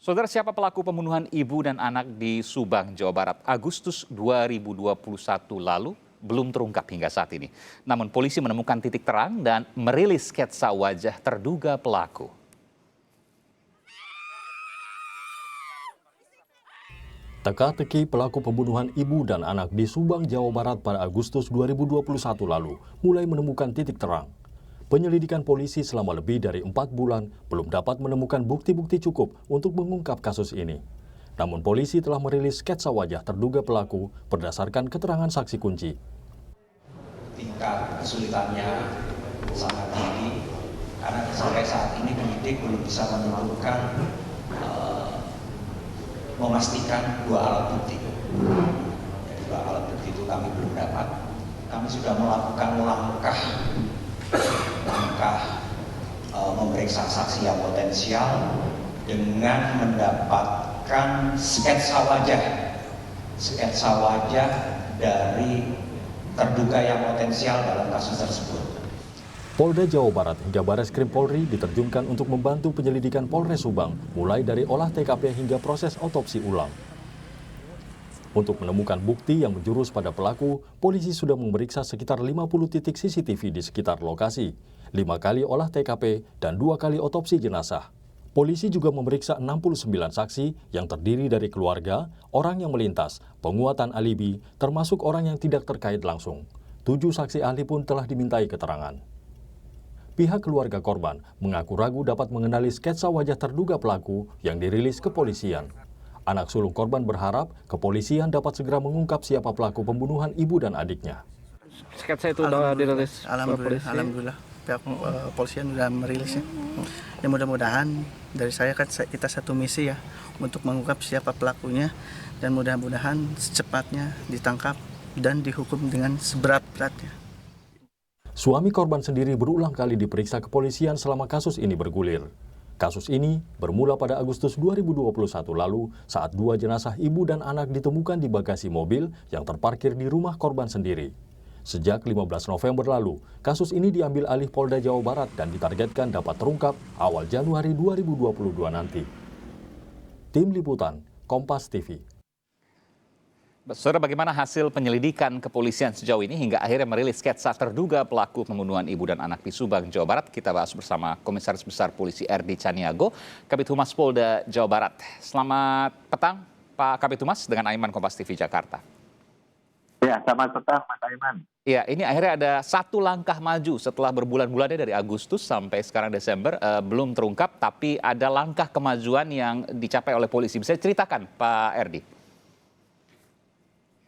Saudara, siapa pelaku pembunuhan ibu dan anak di Subang, Jawa Barat, Agustus 2021 lalu belum terungkap hingga saat ini. Namun polisi menemukan titik terang dan merilis sketsa wajah terduga pelaku. Teka-teki pelaku pembunuhan ibu dan anak di Subang, Jawa Barat pada Agustus 2021 lalu mulai menemukan titik terang. Penyelidikan polisi selama lebih dari 4 bulan belum dapat menemukan bukti-bukti cukup untuk mengungkap kasus ini. Namun polisi telah merilis sketsa wajah terduga pelaku berdasarkan keterangan saksi kunci. Tingkat kesulitannya sangat tinggi karena sampai saat ini penyidik belum bisa menentukan memastikan dua alat bukti. Jadi dua alat bukti itu kami belum dapat. Kami sudah melakukan langkah memeriksa saksi yang potensial dengan mendapatkan sketsa wajah dari terduga yang potensial dalam kasus tersebut. Polda Jawa Barat hingga Bareskrim Polri diterjunkan untuk membantu penyelidikan Polres Subang, mulai dari olah TKP hingga proses otopsi ulang. Untuk menemukan bukti yang menjurus pada pelaku, polisi sudah memeriksa sekitar 50 titik CCTV di sekitar lokasi, 5 kali olah TKP, dan 2 kali otopsi jenazah. Polisi juga memeriksa 69 saksi yang terdiri dari keluarga, orang yang melintas, penguatan alibi, termasuk orang yang tidak terkait langsung. 7 saksi ahli pun telah dimintai keterangan. Pihak keluarga korban mengaku ragu dapat mengenali sketsa wajah terduga pelaku yang dirilis kepolisian. Anak sulung korban berharap kepolisian dapat segera mengungkap siapa pelaku pembunuhan ibu dan adiknya. Sketsa itu sudah dirilis polisi. Alhamdulillah pihak kepolisian sudah merilisnya. Ya mudah-mudahan dari saya kan kita satu misi ya untuk mengungkap siapa pelakunya dan mudah-mudahan secepatnya ditangkap dan dihukum dengan seberat-beratnya. Suami korban sendiri berulang kali diperiksa kepolisian selama kasus ini bergulir. Kasus ini bermula pada Agustus 2021 lalu saat 2 jenazah ibu dan anak ditemukan di bagasi mobil yang terparkir di rumah korban sendiri. Sejak 15 November lalu, kasus ini diambil alih Polda Jawa Barat dan ditargetkan dapat terungkap awal Januari 2022 nanti. Tim Liputan, Kompas TV. Saudara, bagaimana hasil penyelidikan kepolisian sejauh ini hingga akhirnya merilis sketsa terduga pelaku pembunuhan ibu dan anak di Subang, Jawa Barat? Kita bahas bersama Komisaris Besar Polisi Erdi Caniago, Kabid Humas Polda Jawa Barat. Selamat petang, Pak Kabid Humas, dengan Aiman, Kompas TV Jakarta. Ya, selamat petang, Mas Aiman. Ya, ini akhirnya ada satu langkah maju setelah berbulan-bulannya dari Agustus sampai sekarang Desember belum terungkap, tapi ada langkah kemajuan yang dicapai oleh polisi. Bisa ceritakan, Pak Erdi?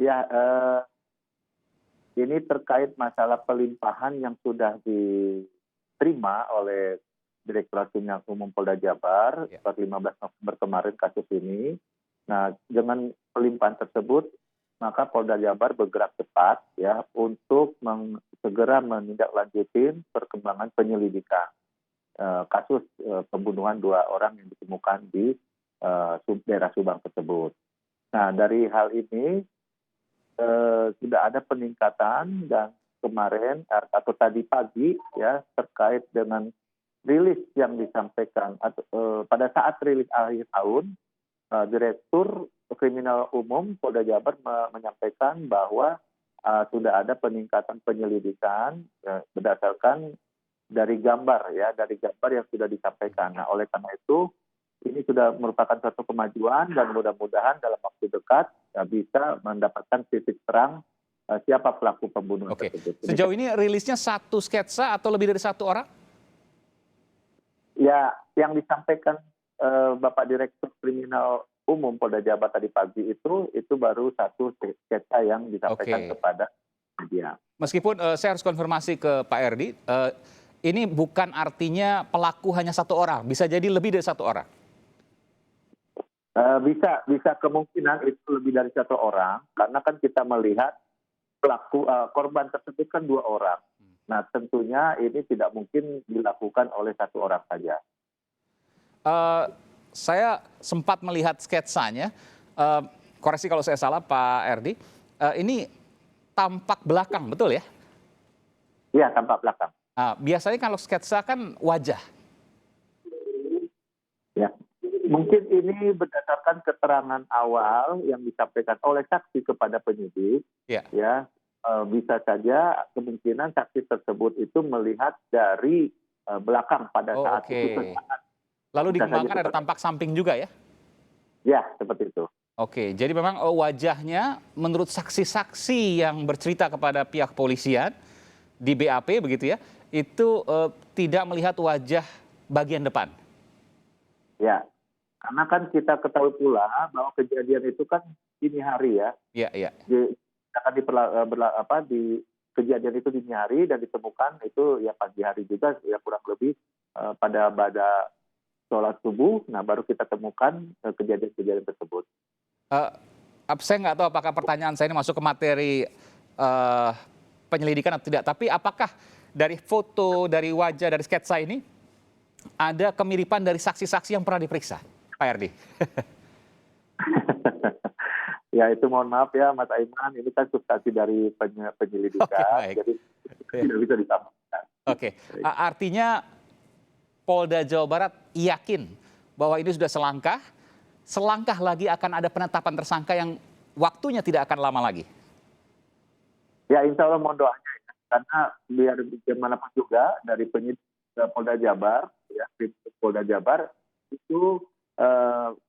Ya, ini terkait masalah pelimpahan yang sudah diterima oleh Direktorat Tindak Umum Polda Jabar pada 15 November kemarin kasus ini. Nah, dengan pelimpahan tersebut, maka Polda Jabar bergerak cepat ya untuk segera menindaklanjuti perkembangan penyelidikan kasus pembunuhan 2 orang yang ditemukan di daerah Subang tersebut. Nah, dari hal ini sudah ada peningkatan dan kemarin atau tadi pagi ya terkait dengan rilis yang disampaikan pada saat rilis akhir tahun, Direktur Kriminal Umum Polda Jabar menyampaikan bahwa sudah ada peningkatan penyelidikan berdasarkan dari gambar yang sudah disampaikan. Nah, oleh karena itu ini sudah merupakan suatu kemajuan dan mudah-mudahan dalam waktu dekat bisa mendapatkan titik terang siapa pelaku pembunuhan tersebut. Sejauh ini rilisnya satu sketsa atau lebih dari 1 orang? Ya, yang disampaikan Bapak Direktur Kriminal Umum Polda Jabar tadi pagi itu baru 1 sketsa yang disampaikan kepada media. Meskipun saya harus konfirmasi ke Pak Erdi, ini bukan artinya pelaku hanya 1 orang, bisa jadi lebih dari 1 orang. Bisa kemungkinan itu lebih dari 1 orang karena kan kita melihat pelaku korban tersebut kan 2 orang. Nah, tentunya ini tidak mungkin dilakukan oleh 1 orang saja. Saya sempat melihat sketsanya, koreksi kalau saya salah Pak Erdi, ini tampak belakang, betul ya? Iya, tampak belakang. Biasanya kalau sketsa kan wajah. Ya, Mungkin ini berdasarkan keterangan awal yang disampaikan oleh saksi kepada penyidik, Ya. ya bisa saja kemungkinan saksi tersebut itu melihat dari belakang pada Oh, saat oke. itu. Lalu Bisa saja dikembangkan ada seperti- tampak samping juga ya? Ya, seperti itu. Oke, jadi memang wajahnya menurut saksi-saksi yang bercerita kepada pihak kepolisian di BAP begitu ya, itu tidak melihat wajah bagian depan. Ya, karena kan kita ketahui pula bahwa kejadian itu kan dini hari ya. Iya, iya. Akan di kejadian itu dini hari dan ditemukan itu ya pagi hari juga ya kurang lebih pada sholat subuh. Nah baru kita temukan kejadian-kejadian tersebut. Saya nggak tahu apakah pertanyaan saya ini masuk ke materi penyelidikan atau tidak, tapi apakah dari foto, dari wajah, dari sketsa ini ada kemiripan dari saksi-saksi yang pernah diperiksa, Pak Erdi? Ya itu mohon maaf ya Mas Aiman, ini kan substansi dari penyelidikan, Oke, baik. jadi tidak bisa disampaikan. Oke, artinya Polda Jawa Barat yakin bahwa ini sudah selangkah lagi akan ada penetapan tersangka yang waktunya tidak akan lama lagi. Ya insya Allah mohon doanya ya. Karena biar bagaimanapun juga dari penyidik Polda Jabar, ya Polda Jabar itu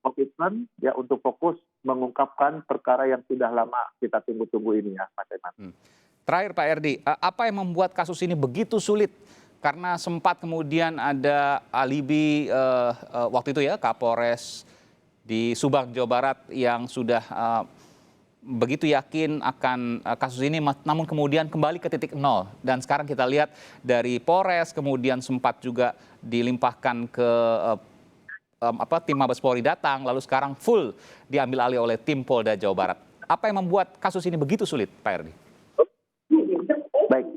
komitmen ya untuk fokus mengungkapkan perkara yang sudah lama kita tunggu-tunggu ini ya Mas Eman. Terakhir Pak Erdi, apa yang membuat kasus ini begitu sulit? Karena sempat kemudian ada alibi waktu itu ya Kapolres di Subang, Jawa Barat yang sudah begitu yakin akan kasus ini, namun kemudian kembali ke titik nol. Dan sekarang kita lihat dari Polres, kemudian sempat juga dilimpahkan ke tim Mabes Polri datang, lalu sekarang full diambil alih oleh tim Polda Jawa Barat. Apa yang membuat kasus ini begitu sulit, Pak Erdi? Baik,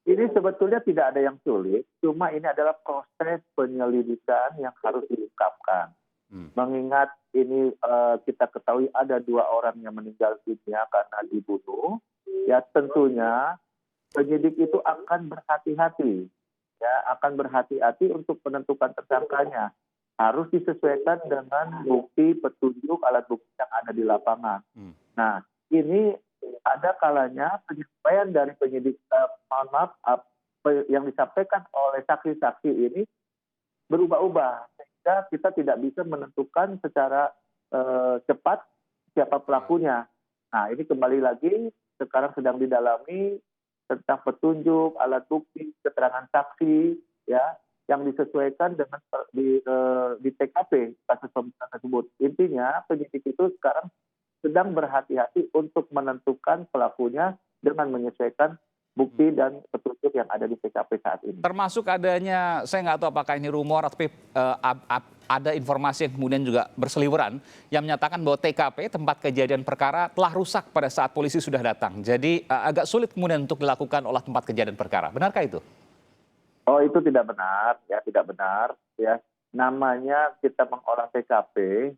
ini sebetulnya tidak ada yang sulit, cuma ini adalah proses penyelidikan yang harus diungkapkan. Mengingat ini kita ketahui ada 2 orang yang meninggal dunia karena dibunuh, ya tentunya penyidik itu akan berhati-hati, ya akan berhati-hati untuk menentukan tersangkanya. Harus disesuaikan dengan bukti, petunjuk, alat bukti yang ada di lapangan. Nah, ini ada kalanya penyesuaian dari penyidik, yang disampaikan oleh saksi-saksi ini berubah-ubah. Sehingga kita tidak bisa menentukan secara cepat siapa pelakunya. Nah, ini kembali lagi sekarang sedang didalami tentang petunjuk, alat bukti, keterangan saksi, ya, yang disesuaikan dengan di TKP kasus pembunuhan tersebut. Intinya penyidik itu sekarang sedang berhati-hati untuk menentukan pelakunya dengan menyesuaikan bukti dan petunjuk yang ada di TKP saat ini. Termasuk adanya, saya nggak tahu apakah ini rumor, tapi ada informasi yang kemudian juga berseliweran yang menyatakan bahwa TKP, tempat kejadian perkara, telah rusak pada saat polisi sudah datang. Jadi agak sulit kemudian untuk dilakukan olah tempat kejadian perkara. Benarkah itu? Oh itu tidak benar, ya tidak benar. Ya namanya kita mengolah TKP,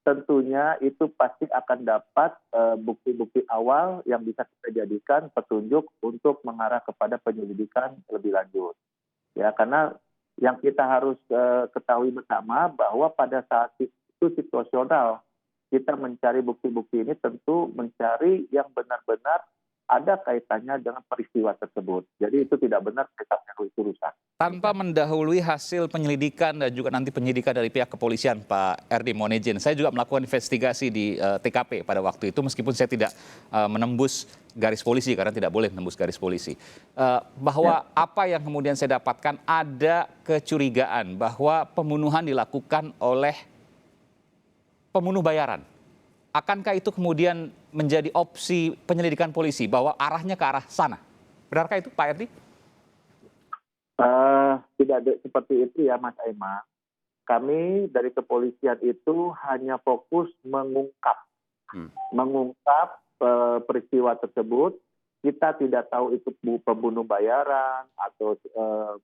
tentunya itu pasti akan dapat bukti-bukti awal yang bisa kita jadikan petunjuk untuk mengarah kepada penyelidikan lebih lanjut. Ya karena yang kita harus ketahui bersama bahwa pada saat itu situasional kita mencari bukti-bukti ini tentu mencari yang benar-benar ada kaitannya dengan peristiwa tersebut. Jadi itu tidak benar TKP itu rusak. Tanpa mendahului hasil penyelidikan dan juga nanti penyidikan dari pihak kepolisian, Pak Erdi, mohon izin. Saya juga melakukan investigasi di TKP pada waktu itu, meskipun saya tidak menembus garis polisi, karena tidak boleh menembus garis polisi. Bahwa apa yang kemudian saya dapatkan, ada kecurigaan bahwa pembunuhan dilakukan oleh pembunuh bayaran. Akankah itu kemudian menjadi opsi penyelidikan polisi, bahwa arahnya ke arah sana? Benarkah itu, Pak Erdi? Tidak seperti itu ya Mas Aiman. Kami dari kepolisian itu hanya fokus mengungkap peristiwa tersebut. Kita tidak tahu itu pembunuh bayaran atau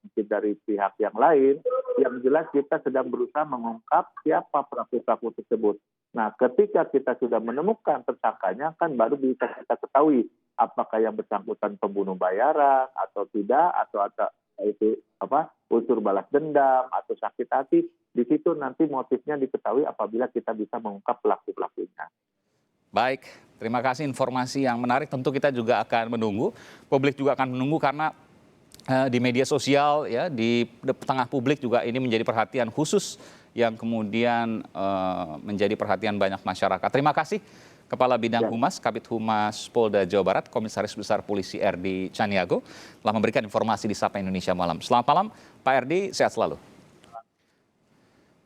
mungkin dari pihak yang lain. Yang jelas kita sedang berusaha mengungkap siapa pelaku-pelaku tersebut. Nah, ketika kita sudah menemukan tersangkanya, kan baru bisa kita ketahui apakah yang bersangkutan pembunuh bayaran atau tidak, atau itu unsur balas dendam atau sakit hati, di situ nanti motifnya diketahui apabila kita bisa mengungkap pelaku-pelakunya. Baik, terima kasih informasi yang menarik. Tentu kita juga akan menunggu, publik juga akan menunggu karena di media sosial ya di tengah publik juga ini menjadi perhatian khusus yang kemudian menjadi perhatian banyak masyarakat. Terima kasih Kepala Bidang Humas, Kabid Humas Polda Jawa Barat, Komisaris Besar Polisi RD Caniago telah memberikan informasi di Sapa Indonesia Malam. Selamat malam Pak RD, sehat selalu.